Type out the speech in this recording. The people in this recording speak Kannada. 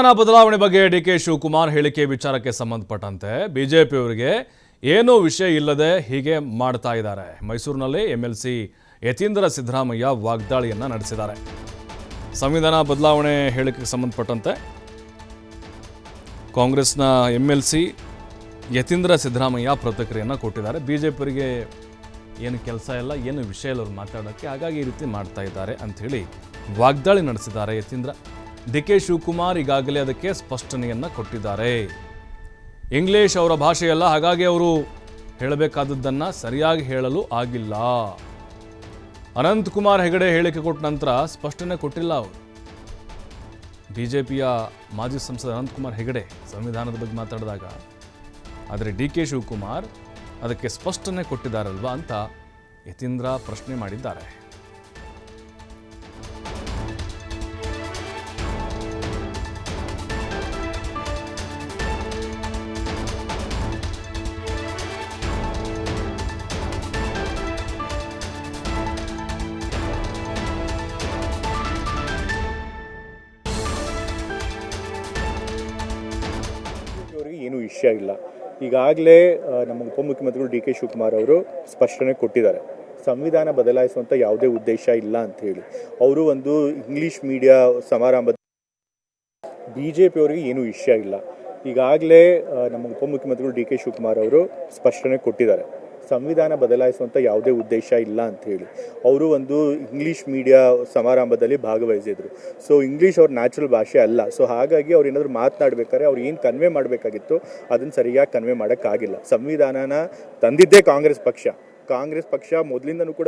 ಬದಲಾವಣೆ ಬಗ್ಗೆ ಡಿಕೆ ಶಿವಕುಮಾರ್ ಹೇಳಿಕೆ ವಿಚಾರಕ್ಕೆ ಸಂಬಂಧಪಟ್ಟಂತೆ ಬಿಜೆಪಿಯವರಿಗೆ ಏನೂ ವಿಷಯ ಇಲ್ಲದೆ ಹೀಗೆ ಮಾಡ್ತಾ ಇದ್ದಾರೆ. ಮೈಸೂರಿನಲ್ಲಿ ಎಂಎಲ್ಸಿ ಯತೀಂದ್ರ ಸಿದ್ದರಾಮಯ್ಯ ವಾಗ್ದಾಳಿಯನ್ನ ನಡೆಸಿದ್ದಾರೆ. ಸಂವಿಧಾನ ಬದಲಾವಣೆ ಹೇಳಿಕೆಗೆ ಸಂಬಂಧಪಟ್ಟಂತೆ ಕಾಂಗ್ರೆಸ್ನ ಎಂಎಲ್ಸಿ ಯತೀಂದ್ರ ಸಿದ್ದರಾಮಯ್ಯ ಪ್ರತಿಕ್ರಿಯೆಯನ್ನು ಕೊಟ್ಟಿದ್ದಾರೆ. ಬಿಜೆಪಿಯವರಿಗೆ ಏನು ಕೆಲಸ ಇಲ್ಲ, ಏನು ವಿಷಯ ಇಲ್ಲ ಅವ್ರು ಮಾತಾಡೋಕ್ಕೆ, ಹಾಗಾಗಿ ಈ ರೀತಿ ಮಾಡ್ತಾ ಇದ್ದಾರೆ ಅಂಥೇಳಿ ವಾಗ್ದಾಳಿ ನಡೆಸಿದ್ದಾರೆ ಯತೀಂದ್ರ. ಡಿಕೆ ಶಿವಕುಮಾರ್ ಈಗಾಗಲೇ ಅದಕ್ಕೆ ಸ್ಪಷ್ಟನೆಯನ್ನು ಕೊಟ್ಟಿದ್ದಾರೆ. ಇಂಗ್ಲಿಷ್ ಅವರ ಭಾಷೆಯಲ್ಲ, ಹಾಗಾಗಿ ಅವರು ಹೇಳಬೇಕಾದದ್ದನ್ನು ಸರಿಯಾಗಿ ಹೇಳಲು ಆಗಿಲ್ಲ. ಅನಂತಕುಮಾರ್ ಹೆಗಡೆ ಹೇಳಿಕೆ ಕೊಟ್ಟ ನಂತರ ಸ್ಪಷ್ಟನೆ ಕೊಟ್ಟಿಲ್ಲ ಅವರು. ಬಿಜೆಪಿಯ ಮಾಜಿ ಸಂಸದ ಅನಂತಕುಮಾರ್ ಹೆಗಡೆ ಸಂವಿಧಾನದ ಬಗ್ಗೆ ಮಾತಾಡಿದಾಗ, ಆದರೆ ಡಿಕೆ ಶಿವಕುಮಾರ್ ಅದಕ್ಕೆ ಸ್ಪಷ್ಟನೆ ಕೊಟ್ಟಿದ್ದಾರಲ್ವಾ ಅಂತ ಯತೀಂದ್ರ ಪ್ರಶ್ನೆ ಮಾಡಿದ್ದಾರೆ. ಏನು ವಿಷಯ ಇಲ್ಲ. ಈಗಾಗಲೇ ನಮ್ಮ ಉಪಮುಖ್ಯಮಂತ್ರಿಗಳು ಡಿ ಕೆ ಶಿವಕುಮಾರ್ ಅವರು ಸ್ಪಷ್ಟನೆ ಕೊಟ್ಟಿದ್ದಾರೆ. ಸಂವಿಧಾನ ಬದಲಾಯಿಸುವಂಥ ಯಾವುದೇ ಉದ್ದೇಶ ಇಲ್ಲ ಅಂತ ಹೇಳಿ. ಅವರು ಒಂದು ಇಂಗ್ಲಿಷ್ ಮೀಡಿಯಾ ಸಮಾರಂಭ ಬಿಜೆಪಿ ಅವರಿಗೆ ಏನು ವಿಷಯ ಇಲ್ಲ. ಈಗಾಗಲೇ ನಮ್ಮ ಉಪಮುಖ್ಯಮಂತ್ರಿಗಳು ಡಿ ಕೆ ಶಿವಕುಮಾರ್ ಅವರು ಸ್ಪಷ್ಟನೆ ಕೊಟ್ಟಿದ್ದಾರೆ. ಸಂವಿಧಾನ ಬದಲಾಯಿಸುವಂಥ ಯಾವುದೇ ಉದ್ದೇಶ ಇಲ್ಲ ಅಂತ ಹೇಳಿ. ಅವರು ಒಂದು ಇಂಗ್ಲಿಷ್ ಮೀಡಿಯಾ ಸಮಾರಂಭದಲ್ಲಿ ಭಾಗವಹಿಸಿದ್ರು. ಸೊ ಇಂಗ್ಲೀಷ್ ಅವ್ರ ನ್ಯಾಚುರಲ್ ಭಾಷೆ ಅಲ್ಲ. ಸೊ ಹಾಗಾಗಿ ಅವ್ರು ಏನಾದರೂ ಮಾತನಾಡಬೇಕಾದ್ರೆ ಅವ್ರು ಏನು ಕನ್ವೆ ಮಾಡಬೇಕಾಗಿತ್ತು ಅದನ್ನು ಸರಿಯಾಗಿ ಕನ್ವೆ ಮಾಡೋಕ್ಕಾಗಿಲ್ಲ. ಸಂವಿಧಾನನ ತಂದಿದ್ದೇ ಕಾಂಗ್ರೆಸ್ ಪಕ್ಷ ಮೊದಲಿಂದನೂ ಕೂಡ